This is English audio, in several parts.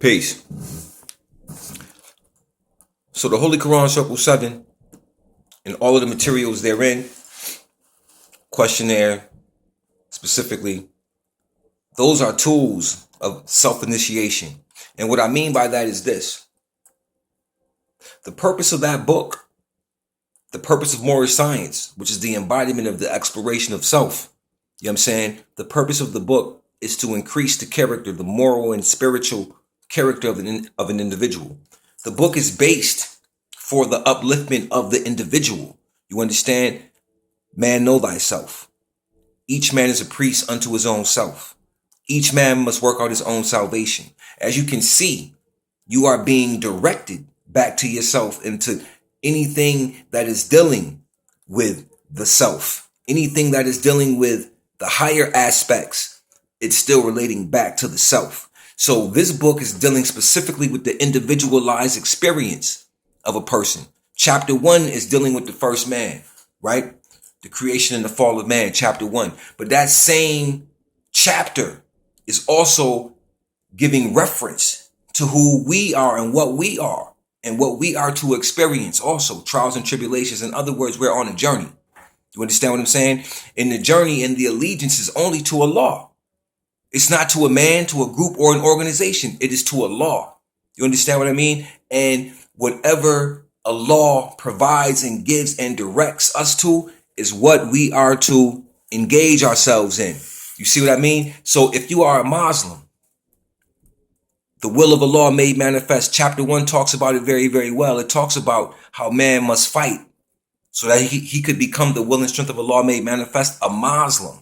Peace. So the Holy Quran Circle 7 and all of the materials therein, questionnaire specifically, those are tools of self-initiation. And what I mean by that is this. The purpose of that book, the purpose of Moorish science, which is the embodiment of the exploration of self, you know what I'm saying? The purpose of the book is to increase the character, the moral and spiritual character of an individual. The book is based for the upliftment of the individual. You understand? Man, know thyself. Each man is a priest unto his own self. Each man must work out his own salvation. As you can see, you are being directed back to yourself into anything that is dealing with the self, anything that is dealing with the higher aspects. It's still relating back to the self. So this book is dealing specifically with the individualized experience of a person. Chapter 1 is dealing with the first man, right? The creation and the fall of man, chapter 1. But that same chapter is also giving reference to who we are and what we are to experience also, trials and tribulations. In other words, we're on a journey. You understand what I'm saying? And the journey and the allegiance is only to Allah. It's not to a man, to a group, or an organization. It is to Allah. You understand what I mean? And whatever Allah provides and gives and directs us to is what we are to engage ourselves in. You see what I mean? So if you are a Muslim, the will of Allah made manifest. Chapter 1 talks about it very, very well. It talks about how man must fight so that he could become the will and strength of Allah made manifest, a Muslim.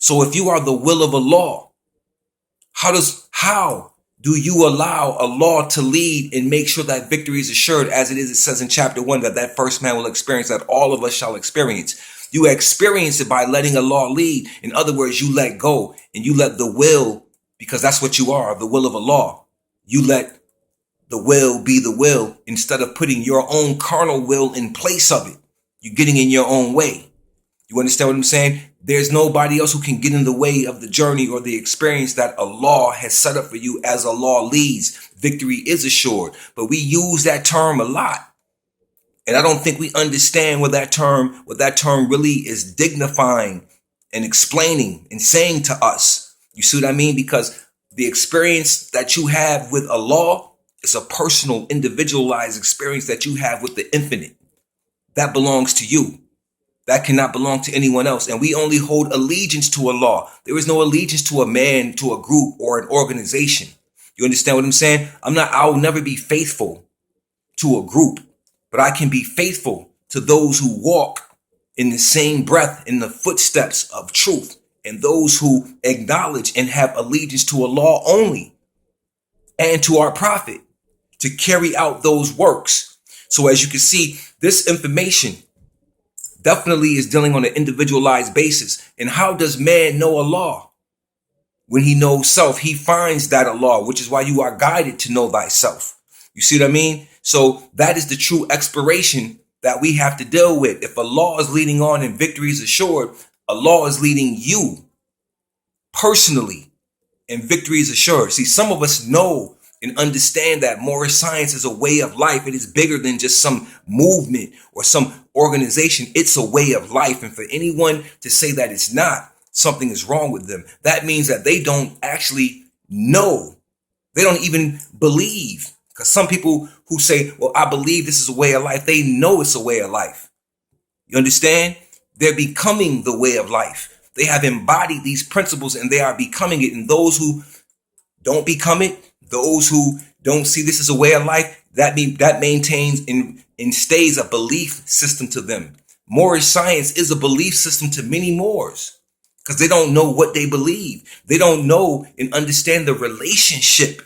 So if you are the will of Allah, how do you allow Allah to lead and make sure that victory is assured? As it says in chapter 1, that first man will experience, that all of us shall experience. You experience it by letting Allah lead. In other words, you let go and you let the will, because that's what you are, the will of Allah. You let the will be the will instead of putting your own carnal will in place of it. You're getting in your own way. You understand what I'm saying? There's nobody else who can get in the way of the journey or the experience that Allah has set up for you. As Allah leads, victory is assured. But we use that term a lot. And I don't think we understand what that term really is dignifying and explaining and saying to us. You see what I mean? Because the experience that you have with Allah is a personal, individualized experience that you have with the infinite. That belongs to you. That cannot belong to anyone else. And we only hold allegiance to Allah. There is no allegiance to a man, to a group, or an organization. You understand what I'm saying? I'll never be faithful to a group, but I can be faithful to those who walk in the same breath, in the footsteps of truth, and those who acknowledge and have allegiance to Allah only, and to our prophet, to carry out those works. So as you can see, this information definitely is dealing on an individualized basis. And how does man know Allah? When he knows self, he finds that Allah, which is why you are guided to know thyself. You see what I mean? So that is the true exploration that we have to deal with. If Allah is leading on and victory is assured, Allah is leading you personally and victory is assured. See, some of us know and understand that Moorish science is a way of life. It is bigger than just some movement or some organization. It's a way of life. And for anyone to say that it's not, something is wrong with them. That means that they don't actually know. They don't even believe. Because some people who say, well, I believe this is a way of life, they know it's a way of life. You understand? They're becoming the way of life. They have embodied these principles and they are becoming it. And those who don't become it, those who don't see this as a way of life, that maintains and stays a belief system to them. Moorish science is a belief system to many Moors because they don't know what they believe. They don't know and understand the relationship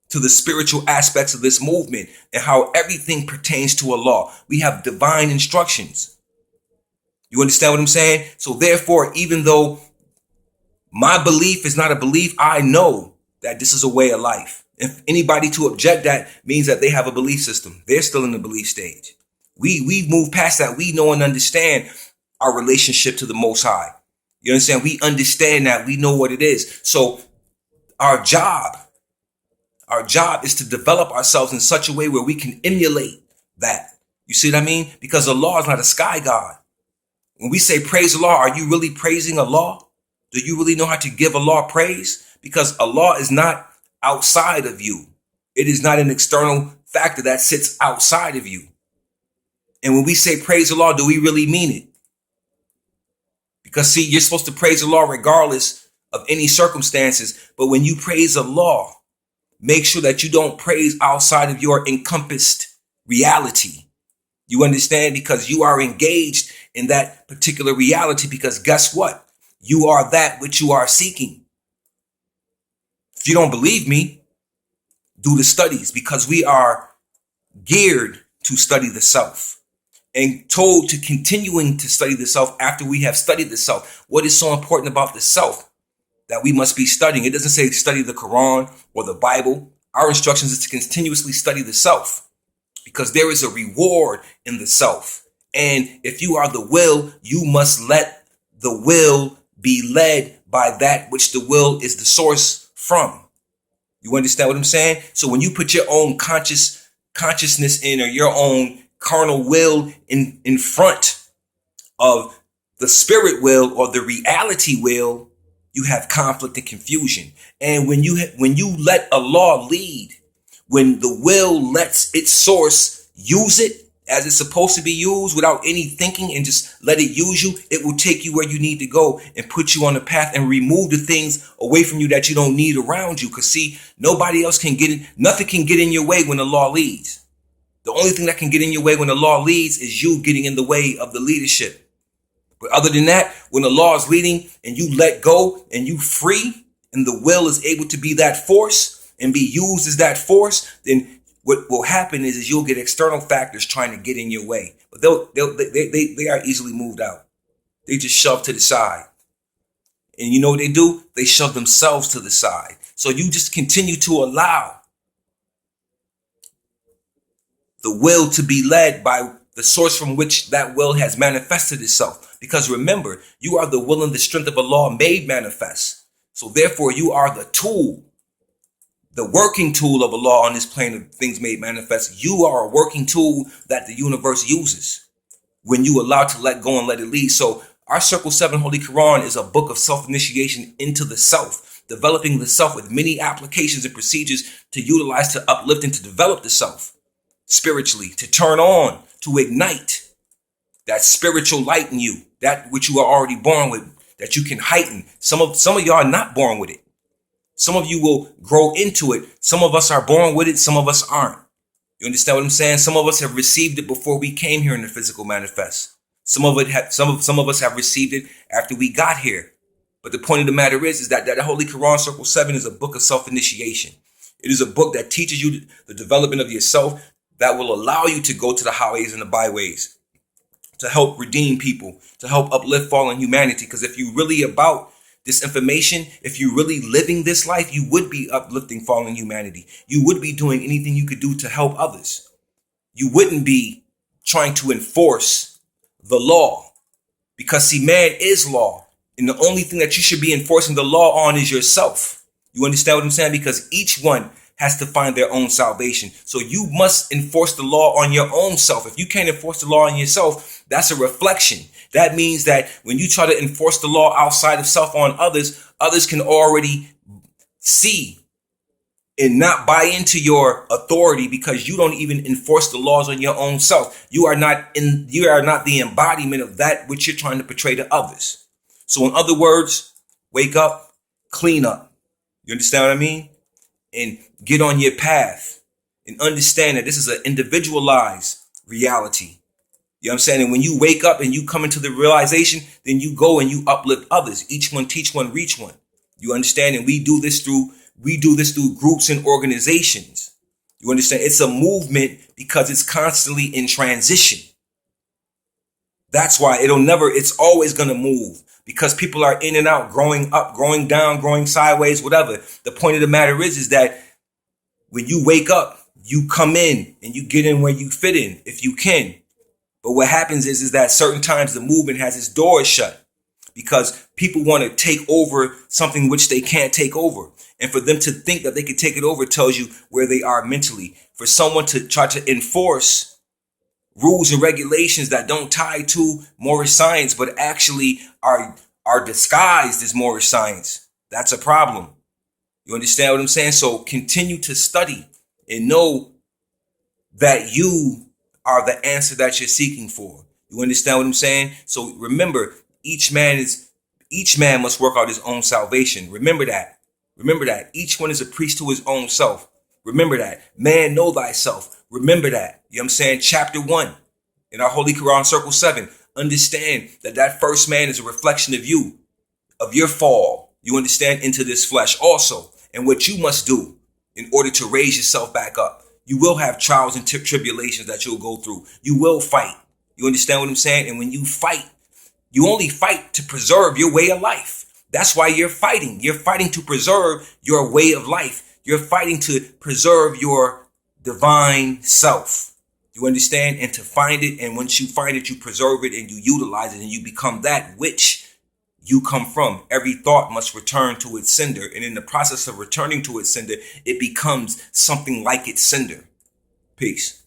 to the spiritual aspects of this movement and how everything pertains to Allah. We have divine instructions. You understand what I'm saying? So therefore, even though my belief is not a belief, I know that this is a way of life. If anybody to object, that means that they have a belief system. They're still in the belief stage. We've moved past that. We know and understand our relationship to the Most High. You understand? We understand that. We know what it is. So our job Our job is to develop ourselves in such a way where we can emulate that. You see what I mean? Because Allah is not a sky God. When we say praise Allah, are you really praising Allah? Do you really know how to give Allah praise? Because Allah is not outside of you. It is not an external factor that sits outside of you. And when we say praise Allah, do we really mean it? Because see, you're supposed to praise Allah regardless of any circumstances. But when you praise Allah, make sure that you don't praise outside of your encompassed reality. You understand? Because you are engaged in that particular reality. Because guess what? You are that which you are seeking. If you don't believe me, do the studies, because we are geared to study the self and told to continuing to study the self after we have studied the self. What is so important about the self that we must be studying? It doesn't say study the Quran or the Bible. Our instructions is to continuously study the self, because there is a reward in the self. And if you are the will, you must let the will be led by that which the will is the source from. You understand what I'm saying? So when you put your own consciousness in, or your own carnal will in front of the spirit will or the reality will, you have conflict and confusion. And when you let Allah lead, when the will lets its source use it as it's supposed to be used without any thinking, and just let it use you, it will take you where you need to go and put you on the path and remove the things away from you that you don't need around you. Because see, nobody else can get in, nothing can get in your way when Allah leads. The only thing that can get in your way when Allah leads is you getting in the way of the leadership. But other than that, when Allah is leading and you let go and you free, and the will is able to be that force and be used as that force, then what will happen is you'll get external factors trying to get in your way. But they are easily moved out. They just shove to the side. And you know what they do? They shove themselves to the side. So you just continue to allow the will to be led by the source from which that will has manifested itself. Because remember, you are the will and the strength of Allah made manifest. So therefore, you are the tool, the working tool of Allah on this plane of things made manifest. You are a working tool that the universe uses when you allow to let go and let it lead. So our Circle 7 Holy Quran is a book of self-initiation into the self, developing the self with many applications and procedures to utilize to uplift and to develop the self spiritually, to turn on, to ignite that spiritual light in you, that which you are already born with, that you can heighten. Some of y'all are not born with it. Some of you will grow into it. Some of us are born with it. Some of us aren't. You understand what I'm saying? Some of us have received it before we came here in the physical manifest. Some of us have received it after we got here. But the point of the matter is that the Holy Quran Circle 7 is a book of self-initiation. It is a book that teaches you the development of yourself, that will allow you to go to the highways and the byways, to help redeem people, to help uplift fallen humanity. Because if you really about this information, if you're really living this life, you would be uplifting fallen humanity. You would be doing anything you could do to help others. You wouldn't be trying to enforce the law, because see, man is law. And the only thing that you should be enforcing the law on is yourself. You understand what I'm saying? Because each one has to find their own salvation. So you must enforce the law on your own self. If you can't enforce the law on yourself, that's a reflection. That means that when you try to enforce the law outside of self on others, others can already see and not buy into your authority, because you don't even enforce the laws on your own self. You are not the embodiment of that which you're trying to portray to others. So in other words, wake up, clean up. You understand what I mean? And get on your path and understand that this is an individualized reality. You know what I'm saying? And when you wake up and you come into the realization, then you go and you uplift others. Each one, teach one, reach one. You understand? And we do this through groups and organizations. You understand? It's a movement because it's constantly in transition. That's why it's always going to move, because people are in and out, growing up, growing down, growing sideways, whatever. The point of the matter is that when you wake up, you come in and you get in where you fit in, if you can. But what happens is that certain times the movement has its doors shut, because people want to take over something which they can't take over. And for them to think that they can take it over tells you where they are mentally. For someone to try to enforce rules and regulations that don't tie to Moorish science, but actually are disguised as Moorish science, that's a problem. You understand what I'm saying? So continue to study and know that you are the answer that you're seeking for. You understand what I'm saying? So remember, each man must work out his own salvation. Remember that. Remember that. Each one is a priest to his own self. Remember that. Man, know thyself. Remember that. You know what I'm saying? Chapter 1 in our Holy Quran, Circle 7. Understand that first man is a reflection of you, of your fall. You understand? Into this flesh also. And what you must do in order to raise yourself back up. You will have trials and tribulations that you'll go through. You will fight. You understand what I'm saying? And when you fight, you only fight to preserve your way of life. That's why you're fighting. You're fighting to preserve your way of life. You're fighting to preserve your divine self. You understand? And to find it. And once you find it, you preserve it and you utilize it and you become that which you come from. Every thought must return to its sender. And in the process of returning to its sender, it becomes something like its sender. Peace.